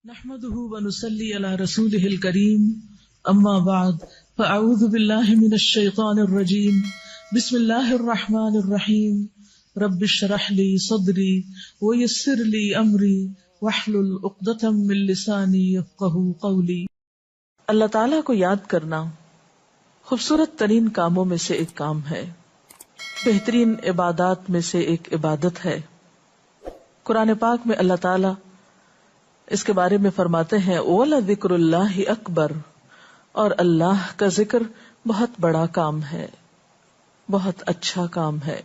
نحمده ونصلي على رسوله الكريم اما بعد فاعوذ بالله من الشيطان الرجيم بسم الله الرحمن الرحيم رب اشرح لي صدري ويسر لي امري واحلل عقدة من لساني يفقهوا قولي۔ اللہ تعالیٰ کو یاد کرنا خوبصورت ترین کاموں میں سے ایک کام ہے، بہترین عبادات میں سے ایک عبادت ہے۔ قرآن پاک میں اللہ تعالیٰ اس کے بارے میں فرماتے ہیں وَلَذِكْرُ اللَّهِ أَكْبَرُ، اور اللہ کا ذکر بہت بڑا کام ہے، بہت اچھا کام ہے۔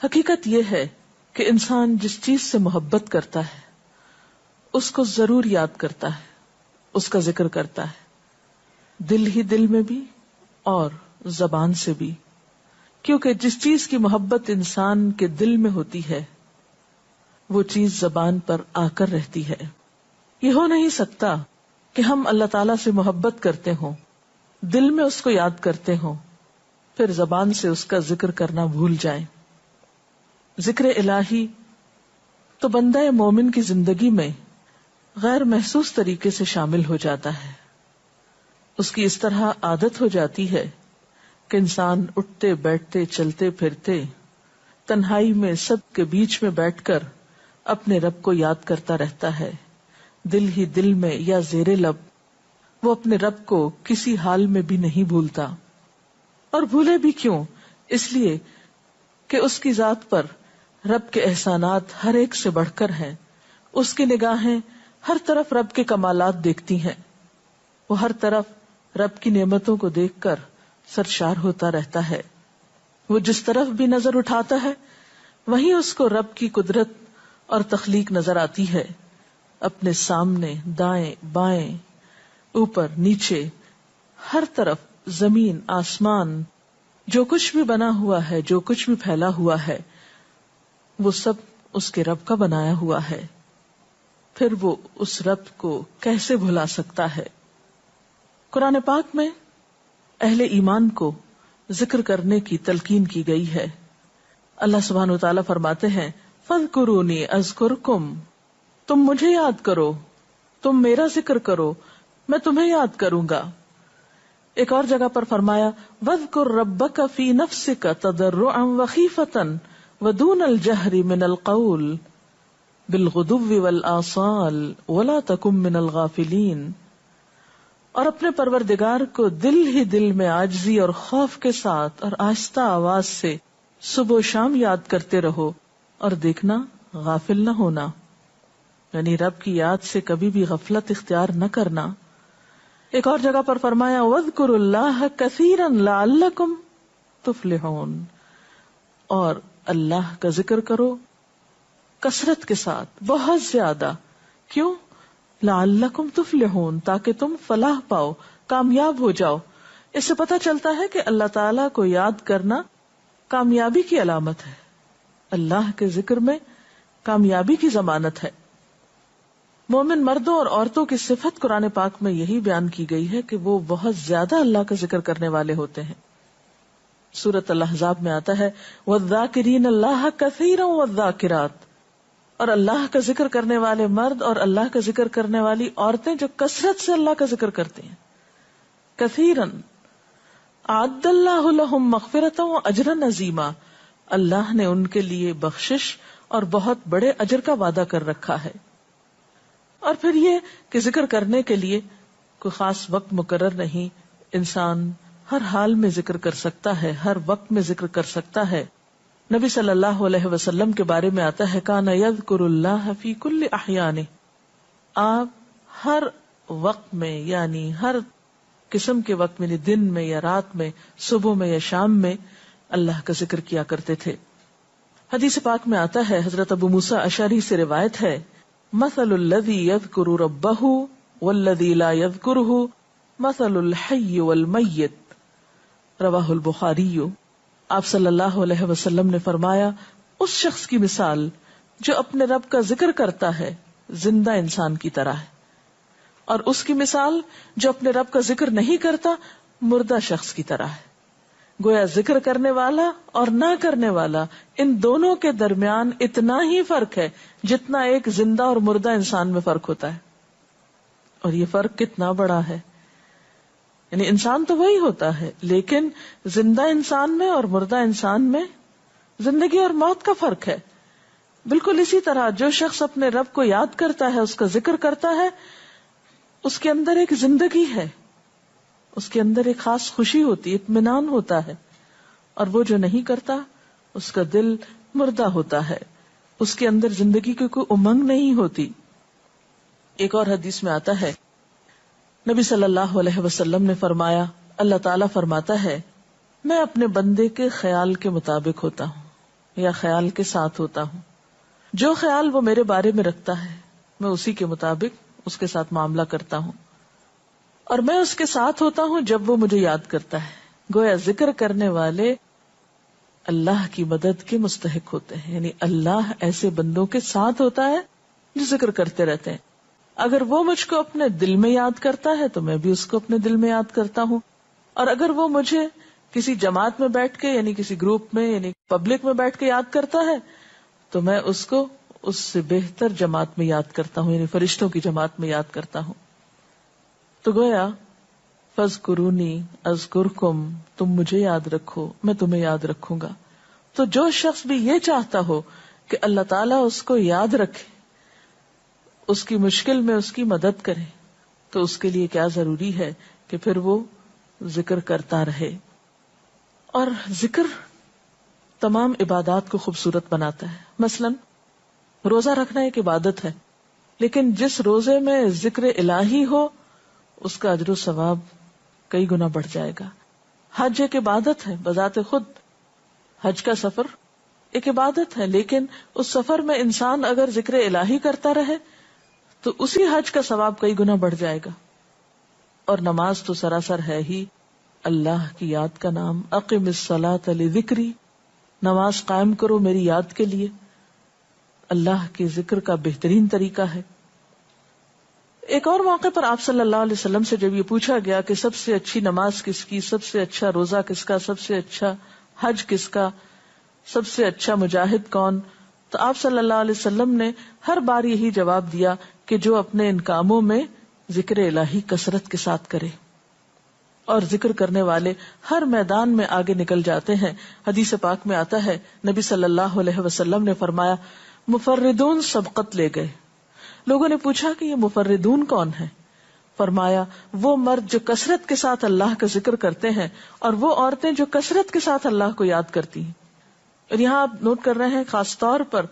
حقیقت یہ ہے کہ انسان جس چیز سے محبت کرتا ہے اس کو ضرور یاد کرتا ہے، اس کا ذکر کرتا ہے، دل ہی دل میں بھی اور زبان سے بھی، کیونکہ جس چیز کی محبت انسان کے دل میں ہوتی ہے وہ چیز زبان پر آ کر رہتی ہے۔ یہ ہو نہیں سکتا کہ ہم اللہ تعالیٰ سے محبت کرتے ہوں، دل میں اس کو یاد کرتے ہوں، پھر زبان سے اس کا ذکر کرنا بھول جائیں۔ ذکر الہی تو بندہ مومن کی زندگی میں غیر محسوس طریقے سے شامل ہو جاتا ہے، اس کی اس طرح عادت ہو جاتی ہے کہ انسان اٹھتے بیٹھتے چلتے پھرتے تنہائی میں سب کے بیچ میں بیٹھ کر اپنے رب کو یاد کرتا رہتا ہے، دل ہی دل میں یا زیر لب وہ اپنے رب کو کسی حال میں بھی نہیں بھولتا۔ اور بھولے بھی کیوں؟ اس لیے کہ اس کی ذات پر رب کے احسانات ہر ایک سے بڑھ کر ہیں، اس کی نگاہیں ہر طرف رب کے کمالات دیکھتی ہیں، وہ ہر طرف رب کی نعمتوں کو دیکھ کر سرشار ہوتا رہتا ہے۔ وہ جس طرف بھی نظر اٹھاتا ہے وہیں اس کو رب کی قدرت اور تخلیق نظر آتی ہے، اپنے سامنے دائیں بائیں اوپر نیچے ہر طرف زمین آسمان جو کچھ بھی بنا ہوا ہے، جو کچھ بھی پھیلا ہوا ہے وہ سب اس کے رب کا بنایا ہوا ہے، پھر وہ اس رب کو کیسے بھلا سکتا ہے۔ قرآن پاک میں اہل ایمان کو ذکر کرنے کی تلقین کی گئی ہے۔ اللہ سبحانہ و تعالیٰ فرماتے ہیں فَاذْكُرُونِي أَذْكُرْكُمْ، تم مجھے یاد کرو، تم میرا ذکر کرو، میں تمہیں یاد کروں گا۔ ایک اور جگہ پر فرمایا وَاذْكُرْ رَبَّكَ فِي نَفْسِكَ تَضَرُّعًا وَخِيفَةً وَدُونَ الْجَهْرِ مِنَ الْقَوْلِ بِالْغُدُوِّ وَالْآصَالِ وَلَا تَكُن مِّنَ الْغَافِلِينَ، اور اپنے پروردگار کو دل ہی دل میں عاجزی اور خوف کے ساتھ اور آہستہ آواز سے صبح و شام یاد کرتے رہو، اور دیکھنا غافل نہ ہونا، یعنی رب کی یاد سے کبھی بھی غفلت اختیار نہ کرنا۔ ایک اور جگہ پر فرمایا وَاذْكُرُوا اللَّهَ كَثِيرًا لَعَلَّكُمْ تُفْلِحُونَ، اور اللہ کا ذکر کرو کثرت کے ساتھ، بہت زیادہ، کیوں؟ لَعَلَّكُمْ تُفْلِحُونَ، تاکہ تم فلاح پاؤ، کامیاب ہو جاؤ۔ اس سے پتہ چلتا ہے کہ اللہ تعالیٰ کو یاد کرنا کامیابی کی علامت ہے، اللہ کے ذکر میں کامیابی کی ضمانت ہے۔ مومن مردوں اور عورتوں کی صفت قرآن پاک میں یہی بیان کی گئی ہے کہ وہ بہت زیادہ اللہ کا ذکر کرنے والے ہوتے ہیں۔ سورۃ الاحزاب میں آتا ہے وَالذَّاكِرِينَ اللَّهَ كَثِيرًا وَالذَّاكِرَاتِ، اور اللہ کا ذکر کرنے والے مرد اور اللہ کا ذکر کرنے والی عورتیں جو کثرت سے اللہ کا ذکر کرتے ہیں۔ کثیرن اعد اللہ لہم مغفرۃ واجرا عظیما، اللہ نے ان کے لیے بخشش اور بہت بڑے اجر کا وعدہ کر رکھا ہے۔ اور پھر یہ کہ ذکر کرنے کے لیے کوئی خاص وقت مقرر نہیں، انسان ہر حال میں ذکر کر سکتا ہے، ہر وقت میں ذکر کر سکتا ہے۔ نبی صلی اللہ علیہ وسلم کے بارے میں آتا ہے کان یذکر اللہ فی کل احیانہ، آپ ہر وقت میں یعنی ہر قسم کے وقت میں، دن میں یا رات میں، صبح میں یا شام میں اللہ کا ذکر کیا کرتے تھے۔ حدیث پاک میں آتا ہے، حضرت ابو موسیٰ اشعری سے روایت ہے مثل الذی یذکر ربہ والذی لا یذکرہ مثل الحی والمیت، رواہ البخاری۔ آپ صلی اللہ علیہ وسلم نے فرمایا اس شخص کی مثال جو اپنے رب کا ذکر کرتا ہے زندہ انسان کی طرح ہے، اور اس کی مثال جو اپنے رب کا ذکر نہیں کرتا مردہ شخص کی طرح ہے۔ گویا ذکر کرنے والا اور نہ کرنے والا، ان دونوں کے درمیان اتنا ہی فرق ہے جتنا ایک زندہ اور مردہ انسان میں فرق ہوتا ہے۔ اور یہ فرق کتنا بڑا ہے. یعنی انسان تو وہی ہوتا ہے، لیکن زندہ انسان میں اور مردہ انسان میں زندگی اور موت کا فرق ہے. بالکل اسی طرح جو شخص اپنے رب کو یاد کرتا ہے، اس کا ذکر کرتا ہے، اس کے اندر ایک زندگی ہے، اس کے اندر ایک خاص خوشی ہوتی ہے، اطمینان ہوتا ہے. اور وہ جو نہیں کرتا اس کا دل مردہ ہوتا ہے، اس کے اندر زندگی کی کوئی امنگ نہیں ہوتی. ایک اور حدیث میں آتا ہے، نبی صلی اللہ علیہ وسلم نے فرمایا، اللہ تعالیٰ فرماتا ہے میں اپنے بندے کے خیال کے مطابق ہوتا ہوں یا خیال کے ساتھ ہوتا ہوں. جو خیال وہ میرے بارے میں رکھتا ہے میں اسی کے مطابق اس کے ساتھ معاملہ کرتا ہوں، اور میں اس کے ساتھ ہوتا ہوں جب وہ مجھے یاد کرتا ہے. گویا ذکر کرنے والے اللہ کی مدد کے مستحق ہوتے ہیں، یعنی اللہ ایسے بندوں کے ساتھ ہوتا ہے جو ذکر کرتے رہتے ہیں. اگر وہ مجھ کو اپنے دل میں یاد کرتا ہے تو میں بھی اس کو اپنے دل میں یاد کرتا ہوں، اور اگر وہ مجھے کسی جماعت میں بیٹھ کے یعنی کسی گروپ میں یعنی پبلک میں بیٹھ کے یاد کرتا ہے تو میں اس کو اس سے بہتر جماعت میں یاد کرتا ہوں، یعنی فرشتوں کی جماعت میں یاد کرتا ہوں. تو گویا فاذکرونی اذکرکم، تم مجھے یاد رکھو میں تمہیں یاد رکھوں گا. تو جو شخص بھی یہ چاہتا ہو کہ اللہ تعالیٰ اس کو یاد رکھے، اس کی مشکل میں اس کی مدد کرے، تو اس کے لیے کیا ضروری ہے کہ پھر وہ ذکر کرتا رہے. اور ذکر تمام عبادات کو خوبصورت بناتا ہے. مثلا روزہ رکھنا ایک عبادت ہے، لیکن جس روزے میں ذکر الہی ہو اس کا اجر و ثواب کئی گنا بڑھ جائے گا. حج ایک عبادت ہے بذات خود، حج کا سفر ایک عبادت ہے، لیکن اس سفر میں انسان اگر ذکر الہی کرتا رہے تو اسی حج کا ثواب کئی گنا بڑھ جائے گا. اور نماز تو سراسر ہے ہی اللہ کی یاد کا نام. اقم الصلاۃ لذکری، نماز قائم کرو میری یاد کے لیے. اللہ کے ذکر کا بہترین طریقہ ہے. ایک اور موقع پر آپ صلی اللہ علیہ وسلم سے جب یہ پوچھا گیا کہ سب سے اچھی نماز کس کی، سب سے اچھا روزہ کس کا، سب سے اچھا حج کس کا، سب سے اچھا مجاہد کون، تو آپ صلی اللہ علیہ وسلم نے ہر بار یہی جواب دیا کہ جو اپنے ان کاموں میں ذکر الہی کثرت کے ساتھ کرے. اور ذکر کرنے والے ہر میدان میں آگے نکل جاتے ہیں. حدیث پاک میں آتا ہے نبی صلی اللہ علیہ وسلم نے فرمایا مفردون سبقت لے گئے. لوگوں نے پوچھا کہ یہ مفردون کون ہے؟ فرمایا وہ مرد جو کثرت کے ساتھ اللہ کا ذکر کرتے ہیں اور وہ عورتیں جو کثرت کے ساتھ اللہ کو یاد کرتی ہیں. اور یہاں آپ نوٹ کر رہے ہیں خاص طور پر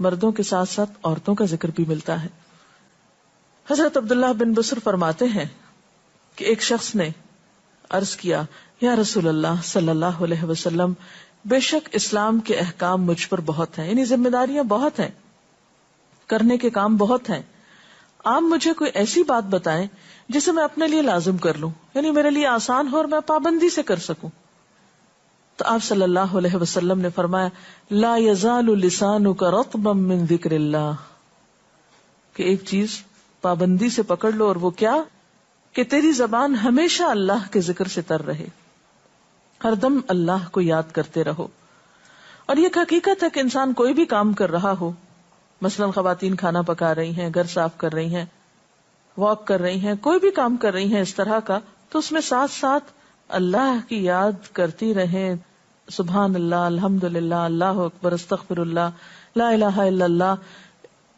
مردوں کے ساتھ ساتھ عورتوں کا ذکر بھی ملتا ہے. حضرت عبداللہ بن بصر فرماتے ہیں کہ ایک شخص نے عرض کیا یا رسول اللہ صلی اللہ علیہ وسلم، بے شک اسلام کے احکام مجھ پر بہت ہیں، یعنی ذمہ داریاں بہت ہیں، کرنے کے کام بہت ہیں. آپ مجھے کوئی ایسی بات بتائیں جسے میں اپنے لیے لازم کر لوں، یعنی میرے لیے آسان ہو اور میں پابندی سے کر سکوں. تو آپ صلی اللہ علیہ وسلم نے فرمایا لا یزال لسانک رطبا من ذکر اللہ، کہ ایک چیز پابندی سے پکڑ لو، اور وہ کیا کہ تیری زبان ہمیشہ اللہ کے ذکر سے تر رہے، ہر دم اللہ کو یاد کرتے رہو. اور یہ حقیقت ہے کہ انسان کوئی بھی کام کر رہا ہو، مثلا خواتین کھانا پکا رہی ہیں، گھر صاف کر رہی ہیں، واک کر رہی ہیں، کوئی بھی کام کر رہی ہیں اس طرح کا، تو اس میں ساتھ ساتھ اللہ کی یاد کرتی رہیں. سبحان اللہ، الحمدللہ، اللہ اکبر، استغفر اللہ، لا الہ الا اللہ،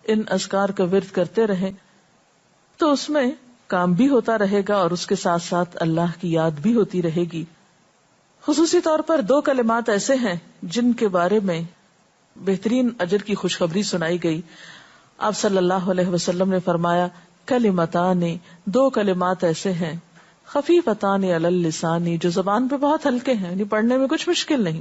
ان اذکار کا ورد کرتے رہیں، تو اس میں کام بھی ہوتا رہے گا اور اس کے ساتھ ساتھ اللہ کی یاد بھی ہوتی رہے گی. خصوصی طور پر 2 کلمات ایسے ہیں جن کے بارے میں بہترین اجر کی خوشخبری سنائی گئی. آپ صلی اللہ علیہ وسلم نے فرمایا کلمتان، 2 کلمات ایسے ہیں خفیفتان علی اللسان، جو زبان پہ بہت ہلکے ہیں، یعنی پڑھنے میں کچھ مشکل نہیں،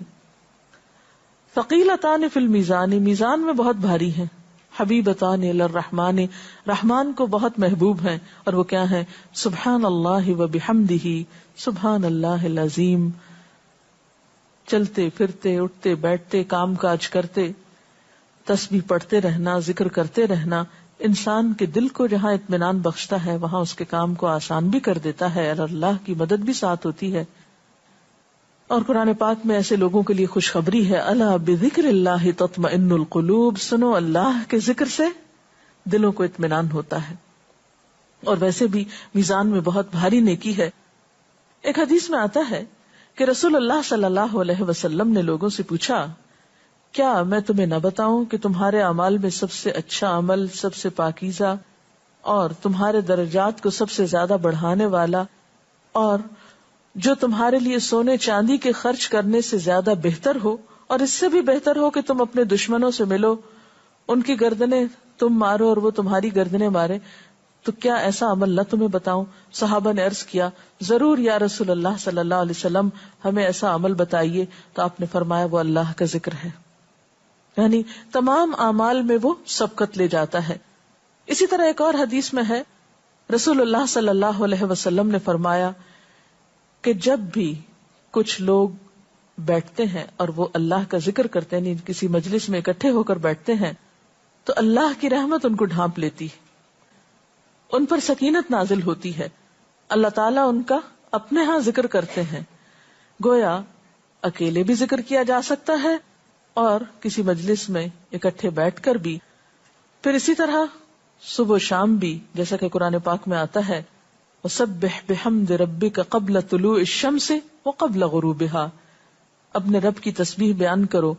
ثقیلتان فی المیزان، میزان میں بہت بھاری ہیں، حبیبتان الی الرحمن، رحمان کو بہت محبوب ہیں. اور وہ کیا ہیں؟ سبحان اللہ و بحمدہ، سبحان اللہ العظیم. چلتے پھرتے، اٹھتے بیٹھتے، کام کاج کرتے، تسبیح پڑھتے رہنا، ذکر کرتے رہنا انسان کے دل کو جہاں اطمینان بخشتا ہے وہاں اس کے کام کو آسان بھی کر دیتا ہے، اور اللہ کی مدد بھی ساتھ ہوتی ہے. اور قرآن پاک میں ایسے لوگوں کے لیے خوشخبری ہے، الا بذکر اللہ تطمئن القلوب، سنو اللہ کے ذکر سے دلوں کو اطمینان ہوتا ہے. اور ویسے بھی میزان میں بہت بھاری نیکی ہے. ایک حدیث میں آتا ہے کہ رسول اللہ صلی اللہ علیہ وسلم نے لوگوں سے پوچھا، کیا میں تمہیں نہ بتاؤں کہ تمہارے اعمال میں سب سے اچھا عمل، سب سے پاکیزہ اور تمہارے درجات کو سب سے زیادہ بڑھانے والا، اور جو تمہارے لیے سونے چاندی کے خرچ کرنے سے زیادہ بہتر ہو، اور اس سے بھی بہتر ہو کہ تم اپنے دشمنوں سے ملو، ان کی گردنیں تم مارو اور وہ تمہاری گردنیں مارے، تو کیا ایسا عمل نہ تمہیں بتاؤں؟ صحابہ نے عرض کیا، ضرور یا رسول اللہ صلی اللہ علیہ وسلم، ہمیں ایسا عمل بتائیے. تو آپ نے فرمایا وہ اللہ کا ذکر ہے. یعنی تمام اعمال میں وہ سبقت لے جاتا ہے. اسی طرح ایک اور حدیث میں ہے، رسول اللہ صلی اللہ علیہ وسلم نے فرمایا کہ جب بھی کچھ لوگ بیٹھتے ہیں اور وہ اللہ کا ذکر کرتے ہیں، یعنی کسی مجلس میں اکٹھے ہو کر بیٹھتے ہیں، تو اللہ کی رحمت ان کو ڈھانپ لیتی ہے، ان پر سکینت نازل ہوتی ہے. اللہ تعالیٰ ان کا اپنے ہاں ذکر کرتے ہیں. گویا اکیلے بھی ذکر کیا جا سکتا ہے اور کسی مجلس میں اکٹھے بیٹھ کر بھی. پھر اسی طرح صبح و شام بھی، جیسا کہ قرآن پاک میں آتا ہے، وَسَبِّحْ بِحَمْدِ رَبِّكَ قَبْلَ طُلُوعِ الشَّمْسِ وَقَبْلَ غُرُوبِهَا، اپنے رب کی تسبیح بیان کرو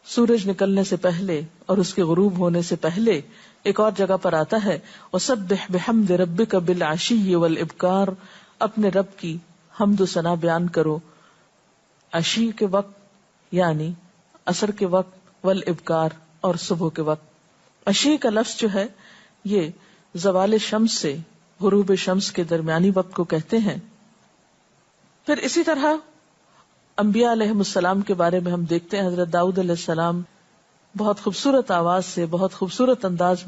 سورج نکلنے سے پہلے اور اس کے غروب ہونے سے پہلے. ایک اور جگہ پر آتا ہے وَسَبِّحْ بِحَمْدِ رَبِّكَ بِالْعَشِيِّ وَالْإِبْكَارِ، اپنے رب کی حمد و ثنا بیان کرو عشی کے وقت یعنی عصر کے وقت، والابکار اور صبح کے وقت. عشی کا لفظ جو ہے یہ زوال شمس سے غروب شمس کے درمیانی وقت کو کہتے ہیں. پھر اسی طرح انبیاء علیہ السلام کے بارے میں ہم دیکھتے ہیں، حضرت داؤد علیہ السلام بہت خوبصورت آواز سے، بہت خوبصورت انداز میں